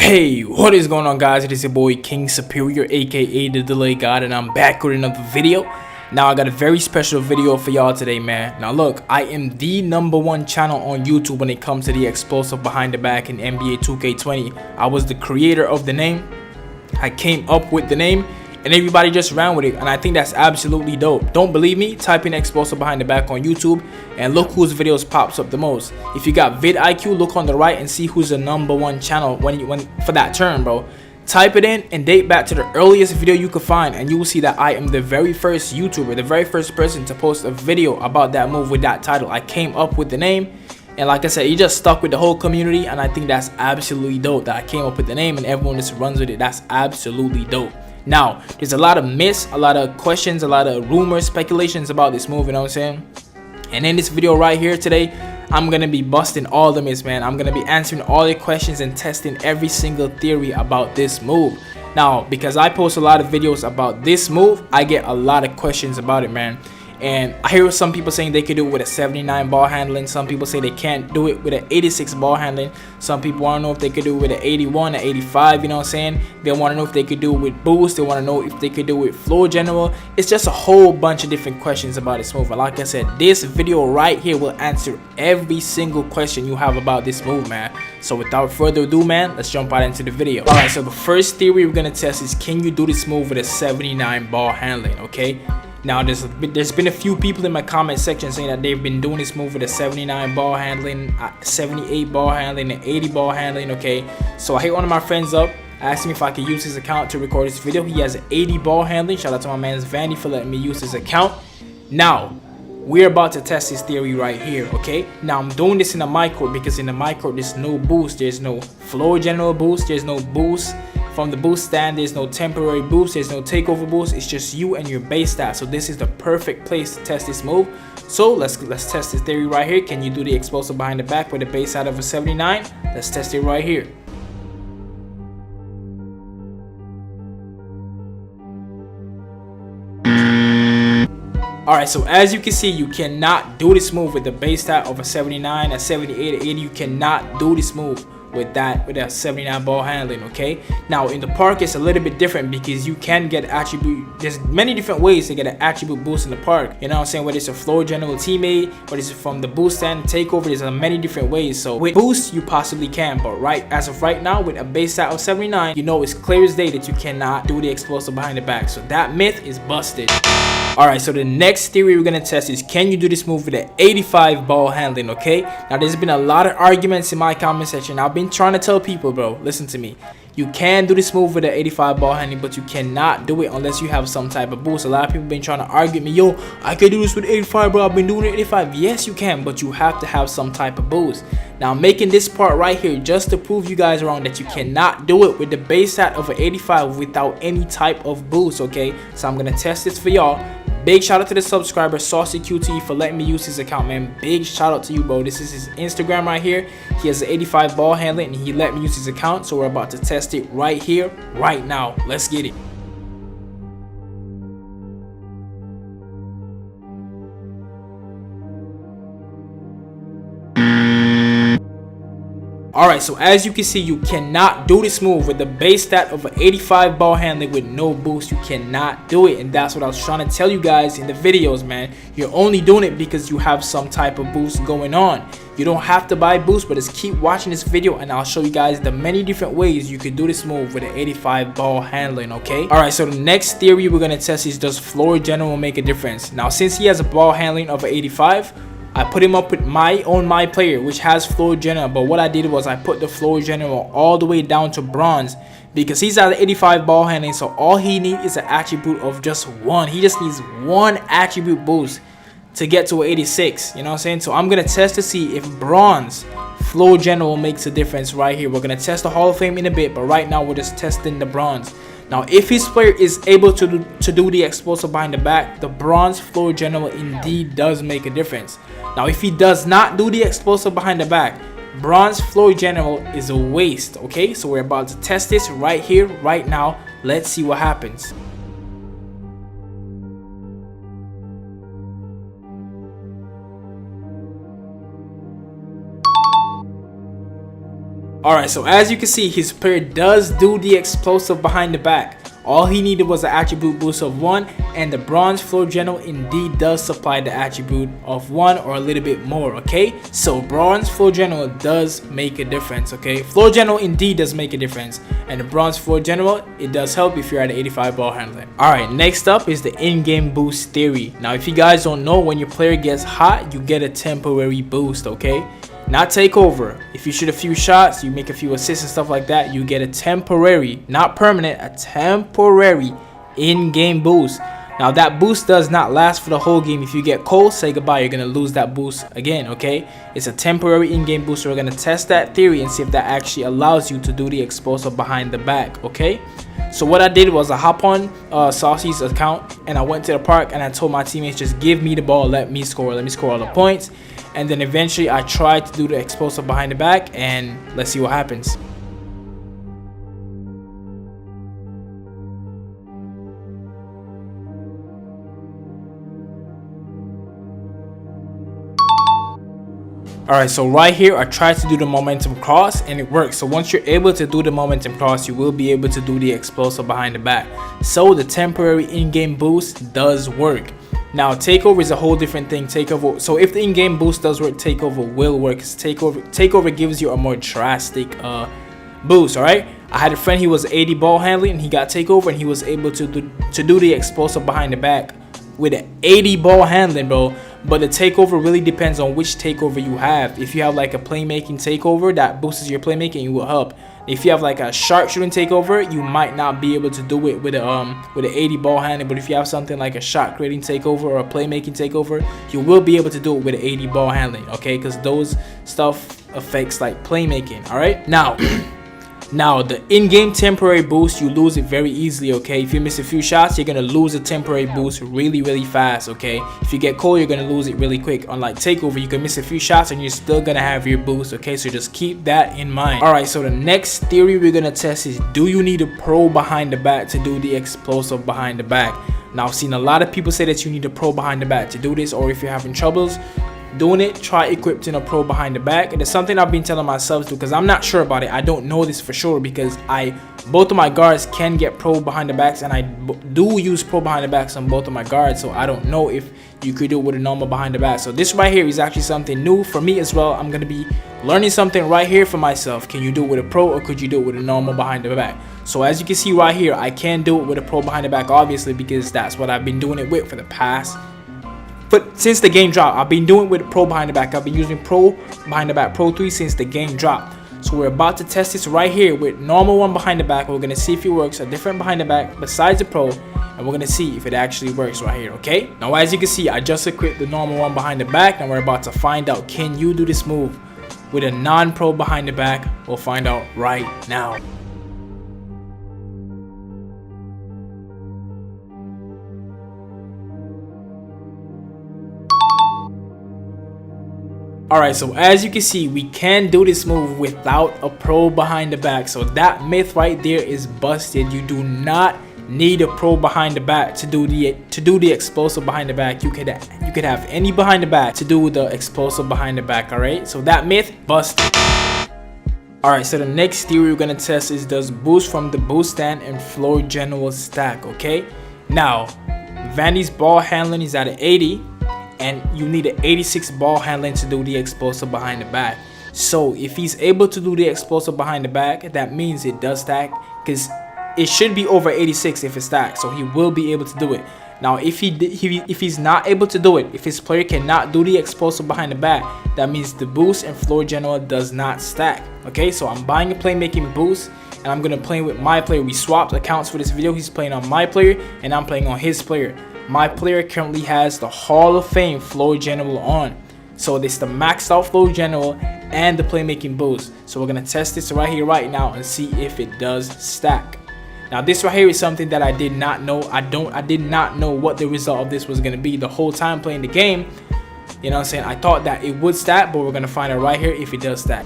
Hey, what is going on, guys? It is your boy KingSuperior, aka the Delay God, and I'm back with another video. Now I got a very special video for y'all today, man. Now look, I am the #1 channel on YouTube when it comes to the explosive behind the back in NBA 2K20. I was the creator of the name. I came up with the name and everybody just ran with it, and I think that's absolutely dope. Don't believe me? Type in explosive behind the back on YouTube and look whose videos pops up the most. If you got vidIQ, look on the right and see who's the #1 channel when for that term, bro. Type it in and date back to the earliest video you could find, and you will see that I am the very first YouTuber, the very first person to post a video about that move with that title. I came up with the name, and like I said, it just stuck with the whole community, and I think that's absolutely dope that I came up with the name and everyone just runs with it. That's absolutely dope. Now, there's a lot of myths, a lot of questions, a lot of rumors, speculations about this move, you know what I'm saying? And in this video right here today, I'm gonna be busting all the myths, man. I'm gonna be answering all the questions and testing every single theory about this move. Now, because I post a lot of videos about this move, I get a lot of questions about it, man. And I hear some people saying they could do it with a 79 ball handling. Some people say they can't do it with an 86 ball handling. Some people want to know if they could do it with an 81, an 85, you know what I'm saying? They want to know if they could do it with boost. They want to know if they could do it with flow general. It's just a whole bunch of different questions about this move. And like I said, this video right here will answer every single question you have about this move, man. So without further ado, man, let's jump right into the video. Alright, so the first theory we're going to test is, can you do this move with a 79 ball handling, okay? Now, there's been a few people in my comment section saying that they've been doing this move with a 79 ball handling, 78 ball handling, and 80 ball handling, okay? So I hit one of my friends up, asked him if I could use his account to record this video. He has an 80 ball handling. Shout out to my man Vandy for letting me use his account. Now, we're about to test this theory right here, okay? Now, I'm doing this in a micro because in the micro, there's no boost. There's no flow general boost. There's no boost from the boost stand. There's no temporary boost. There's no takeover boost. It's just you and your base stat. So this is the perfect place to test this move. So let's test this theory right here. Can you do the explosive behind the back with a base stat of a 79? Let's test it right here. Alright, so as you can see, you cannot do this move with the base stat of a 79, a 78, a 80. You cannot do this move with a 79 ball handling, okay? Now in the park it's a little bit different because you can get attribute. There's many different ways to get an attribute boost in the park, you know what I'm saying? Whether it's a floor general teammate, whether it's from the boost stand, takeover, there's many different ways. So with boost you possibly can, but as of right now, with a base stat of 79, you know it's clear as day that you cannot do the explosive behind the back. So that myth is busted. Alright, so the next theory we're going to test is, can you do this move with an 85 ball handling, okay? Now there's been a lot of arguments in my comment section. I've been trying to tell people, bro, listen to me. You can do this move with an 85 ball handling, but you cannot do it unless you have some type of boost. A lot of people been trying to argue with me, yo, I can do this with 85, bro. I've been doing it 85. Yes, you can, but you have to have some type of boost. Now I'm making this part right here just to prove you guys wrong that you cannot do it with the base stat of an 85 without any type of boost, okay? So I'm going to test this for y'all. Big shout out to the subscriber Saucy QT for letting me use his account, man. Big shout out to you, bro. This is his Instagram right here. He has an 85 ball handling and he let me use his account, so we're about to test it right here, right now. Let's get it. Alright, so as you can see, you cannot do this move with the base stat of an 85 ball handling with no boost. You cannot do it, and that's what I was trying to tell you guys in the videos, man. You're only doing it because you have some type of boost going on. You don't have to buy boost, but just keep watching this video and I'll show you guys the many different ways you could do this move with an 85 ball handling, okay? Alright, so the next theory we're going to test is, does floor general make a difference? Now, since he has a ball handling of an 85, I put him up with my player, which has floor general, but what I did was I put the floor general all the way down to bronze because he's at 85 ball handling, so all he needs is an attribute of just one. He just needs one attribute boost to get to 86, you know what I'm saying? So I'm gonna test to see if bronze floor general makes a difference right here. We're gonna test the Hall of Fame in a bit, but right now we're just testing the bronze. Now, if his player is able to do the explosive behind the back, the bronze floor general indeed does make a difference. Now, if he does not do the explosive behind the back, bronze floor general is a waste, okay? So we're about to test this right here, right now. Let's see what happens. Alright, so as you can see, his player does do the explosive behind the back. All he needed was an attribute boost of 1, and the bronze floor general indeed does supply the attribute of 1 or a little bit more, okay? So bronze floor general does make a difference, okay? Floor general indeed does make a difference, and the bronze floor general, it does help if you're at 85 ball handling. Alright, next up is the in-game boost theory. Now if you guys don't know, when your player gets hot, you get a temporary boost, okay? Not takeover. If you shoot a few shots, you make a few assists and stuff like that, you get a temporary, not permanent, a temporary in-game boost. Now that boost does not last for the whole game. If you get cold, say goodbye. You're gonna lose that boost again, okay? It's a temporary in-game boost. So we're gonna test that theory and see if that actually allows you to do the explosive behind the back, okay? So what I did was I hop on Saucy's account and I went to the park and I told my teammates, just give me the ball, let me score all the points. And then eventually I tried to do the explosive behind the back, and let's see what happens. Alright, so right here I tried to do the momentum cross and it works. So once you're able to do the momentum cross, you will be able to do the explosive behind the back. So the temporary in-game boost does work. Now takeover is a whole different thing. Takeover, so if the in-game boost does work, takeover will work. Takeover gives you a more drastic boost. All right, I had a friend, he was 80 ball handling and he got takeover and he was able to do the explosive behind the back with an 80 ball handling, bro. But the takeover really depends on which takeover you have. If you have like a playmaking takeover that boosts your playmaking, it will help. If you have like a sharpshooting takeover, you might not be able to do it with an 80 ball handling. But if you have something like a shot creating takeover or a playmaking takeover, you will be able to do it with an 80 ball handling, okay? Because those stuff affects like playmaking. All right, now the in-game temporary boost, you lose it very easily, okay? If you miss a few shots, you're gonna lose a temporary boost really fast, okay? If you get cold, you're gonna lose it really quick. Unlike takeover, you can miss a few shots and you're still gonna have your boost, okay? So just keep that in mind. All right, so the next theory we're gonna test is, do you need a pro behind the back to do the explosive behind the back? Now I've seen a lot of people say that you need a pro behind the back to do this, or if you're having troubles doing it, try equipping a pro behind the back. And it's something I've been telling myself to, because I'm not sure about it. I don't know this for sure, because both of my guards can get pro behind the backs, and I do use pro behind the backs on both of my guards. So I don't know if you could do it with a normal behind the back. So this right here is actually something new for me as well. I'm gonna be learning something right here for myself. Can you do it with a pro, or could you do it with a normal behind the back? So as you can see right here, I can do it with a pro behind the back, obviously, because that's what I've been doing it with for the past. But since the game dropped, I've been doing it with pro behind the back. I've been using pro behind the back, pro 3, since the game dropped. So we're about to test this right here with normal one behind the back. We're gonna see if it works, a different behind the back besides the pro, and we're gonna see if it actually works right here, okay? Now as you can see, I just equipped the normal one behind the back, and we're about to find out, can you do this move with a non-pro behind the back? We'll find out right now. Alright, so as you can see, we can do this move without a pro behind the back. So that myth right there is busted. You do not need a pro behind the back to do the explosive behind the back. You could have any behind the back to do the explosive behind the back. Alright, so that myth busted. Alright, so the next theory we're gonna test is, does boost from the boost stand and floor general stack, okay? Now, Vandy's ball handling is at an 80. And you need an 86 ball handling to do the explosive behind the back. So if he's able to do the explosive behind the back, that means it does stack, because it should be over 86 if it stacks. So he will be able to do it. Now if he's not able to do it, if his player cannot do the explosive behind the back, that means the boost and floor general does not stack. Okay, so I'm buying a playmaking boost, and I'm gonna play with my player. We swapped accounts for this video. He's playing on my player and I'm playing on his player. My player currently has the Hall of Fame floor general on. So this is the maxed out floor general and the playmaking boost. So we're gonna test this right here right now and see if it does stack. Now this right here is something that I did not know. I did not know what the result of this was gonna be the whole time playing the game. You know what I'm saying? I thought that it would stack, but we're gonna find out right here if it does stack.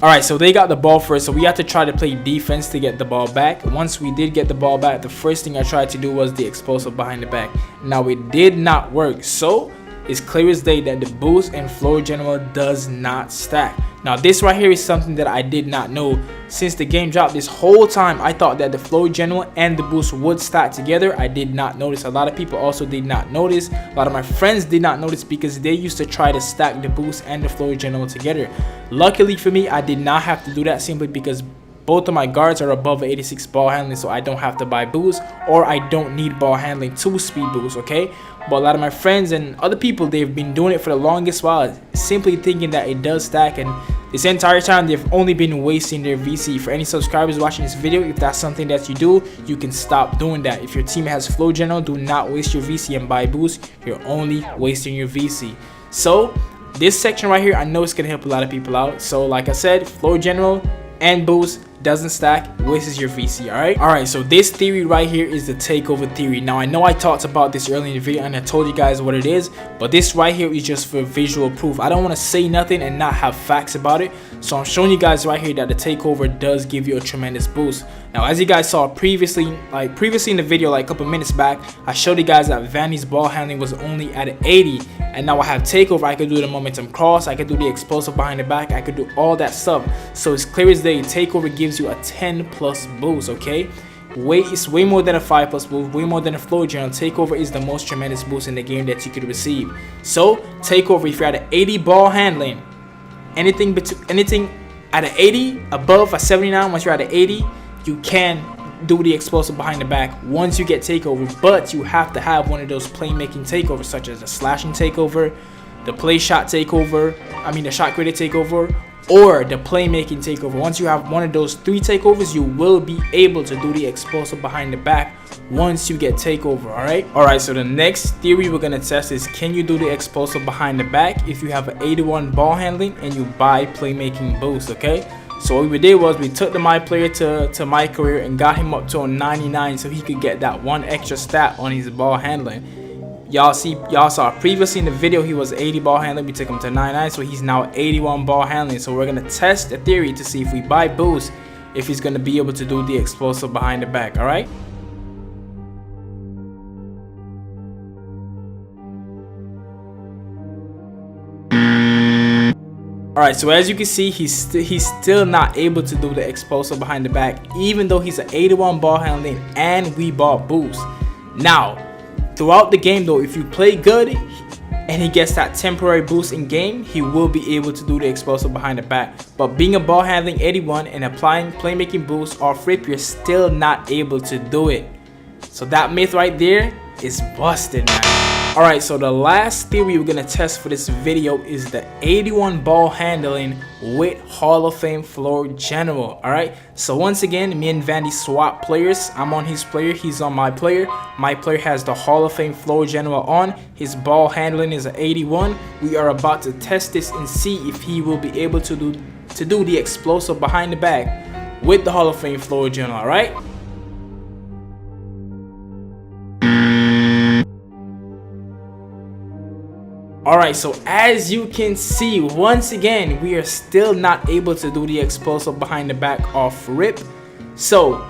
Alright, so they got the ball first, so we had to try to play defense to get the ball back. Once we did get the ball back, the first thing I tried to do was the explosive behind the back. Now it did not work, so it's clear as day that the boost and floor general does not stack. Now this right here is something that I did not know. Since the game dropped, this whole time I thought that the floor general and the boost would stack together. I did not notice. A lot of people also did not notice. A lot of my friends did not notice because they used to try to stack the boost and the floor general together. Luckily for me, I did not have to do that simply because both of my guards are above 86 ball handling, so I don't have to buy boost, or I don't need ball handling to speed boost, okay? But a lot of my friends and other people, they've been doing it for the longest while, simply thinking that it does stack, and this entire time they've only been wasting their VC. For any subscribers watching this video, if that's something that you do, you can stop doing that. If your team has flow general, do not waste your VC and buy boost. You're only wasting your VC. So this section right here, I know it's gonna help a lot of people out. So like I said, flow general and boost doesn't stack, wastes your VC. Alright, so this theory right here is the takeover theory. Now I know I talked about this earlier in the video and I told you guys what it is, but this right here is just for visual proof. I don't want to say nothing and not have facts about it, so I'm showing you guys right here that the takeover does give you a tremendous boost. Now as you guys saw previously in the video, like a couple minutes back, I showed you guys that Vandy's ball handling was only at 80, and now I have takeover. I could do the momentum cross, I could do the explosive behind the back, I could do all that stuff. So it's clear as day, takeover gives you a 10+ boost, okay? It's way more than a 5+ boost, way more than a flow general. Takeover is the most tremendous boost in the game that you could receive. So takeover, if you're at an 80 ball handling, anything at an 80 above a 79, once you're at an 80, you can do the explosive behind the back once you get takeover, but you have to have one of those playmaking takeovers, such as the slashing takeover, the play shot takeover, the shot creator takeover, or the playmaking takeover. Once you have one of those 3 takeovers, you will be able to do the explosive behind the back once you get takeover. Alright, so the next theory we're gonna test is, can you do the explosive behind the back if you have an 81 ball handling and you buy playmaking boost, okay? So what we did was we took the my player to my career and got him up to a 99 so he could get that one extra stat on his ball handling. Y'all saw previously in the video he was 80 ball handling, we took him to 99, so he's now 81 ball handling. So we're gonna test the theory to see if we buy boost, if he's gonna be able to do the explosive behind the back. Alright, so as you can see, he's still not able to do the explosive behind the back, even though he's an 81 ball handling and we bought boost. Now throughout the game though, if you play good and he gets that temporary boost in game, he will be able to do the explosive behind the back. But being a ball handling 81 and applying playmaking boost off rip, you're still not able to do it. So that myth right there is busted, man. Alright, so the last theory we're gonna test for this video is the 81 ball handling with Hall of Fame floor general. Alright, so once again, me and Vandy swap players. I'm on his player, he's on my player. My player has the Hall of Fame floor general on. His ball handling is an 81. We are about to test this and see if he will be able to do the explosive behind the back with the Hall of Fame floor general. Alright, Alright, so as you can see, once again, we are still not able to do the explosive behind the back off rip. So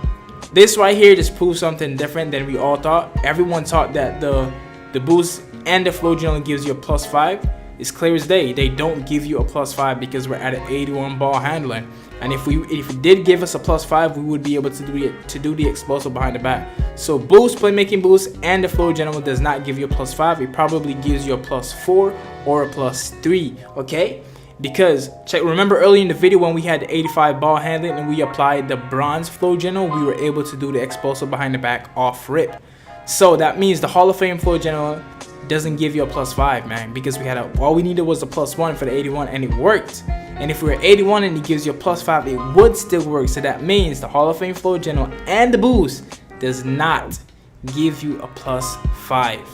this right here just proves something different than we all thought. Everyone thought that the boost and the flow general gives you a +5. It's clear as day, they don't give you a +5 because we're at an 81 ball handling. And if it did give us a +5, we would be able to do the explosive behind the back. So boost, playmaking boost, and the flow general does not give you a +5. It probably gives you a +4 or a +3, okay? Because remember earlier in the video when we had the 85 ball handling and we applied the bronze flow general, we were able to do the explosive behind the back off rip. So that means the Hall of Fame flow general doesn't give you a +5, man, because all we needed was a +1 for the 81 and it worked. And if we're 81 and it gives you a +5, it would still work. So that means the Hall of Fame flow general and the boost does not give you a +5.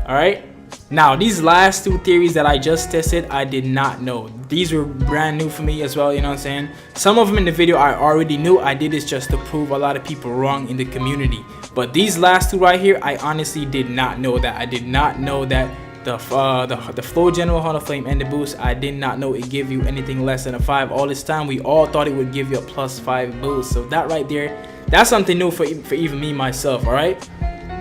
Alright, now these last 2 theories that I just tested, I did not know. These were brand new for me as well, you know what I'm saying? Some of them in the video I already knew. I did this just to prove a lot of people wrong in the community. But these last 2 right here, I honestly did not know that. I did not know that the flow general Hall of Flame and the boost. I did not know it give you anything less than a 5. All this time we all thought it would give you a +5 boost. So that right there, that's something new for even me myself. All right.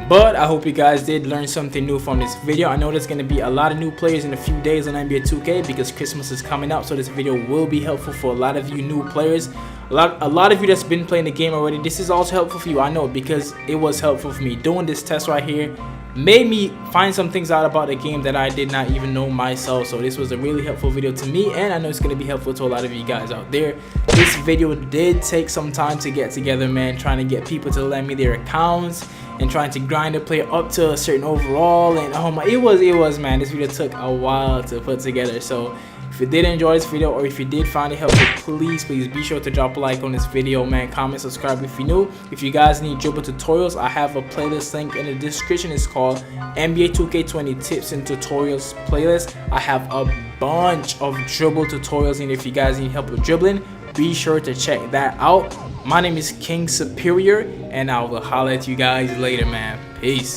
But I hope you guys did learn something new from this video. I know there's going to be a lot of new players in a few days on NBA 2K because Christmas is coming up. So this video will be helpful for a lot of you new players. A lot of you that's been playing the game already. This is also helpful for you. I know, because it was helpful for me. Doing this test right here made me find some things out about the game that I did not even know myself. So this was a really helpful video to me, and I know it's going to be helpful to a lot of you guys out there. This video did take some time to get together, man, trying to get people to lend me their accounts and trying to grind the player up to a certain overall. And oh my, it was man, this video took a while to put together. So if you did enjoy this video, or if you did find it helpful, please be sure to drop a like on this video, man. Comment, subscribe if you're new. If you guys need dribble tutorials, I have a playlist link in the description. It's called NBA 2K20 Tips and Tutorials playlist. I have a bunch of dribble tutorials, and if you guys need help with dribbling, be sure to check that out. My name is KingSuperior, and I will holler at you guys later, man. Peace.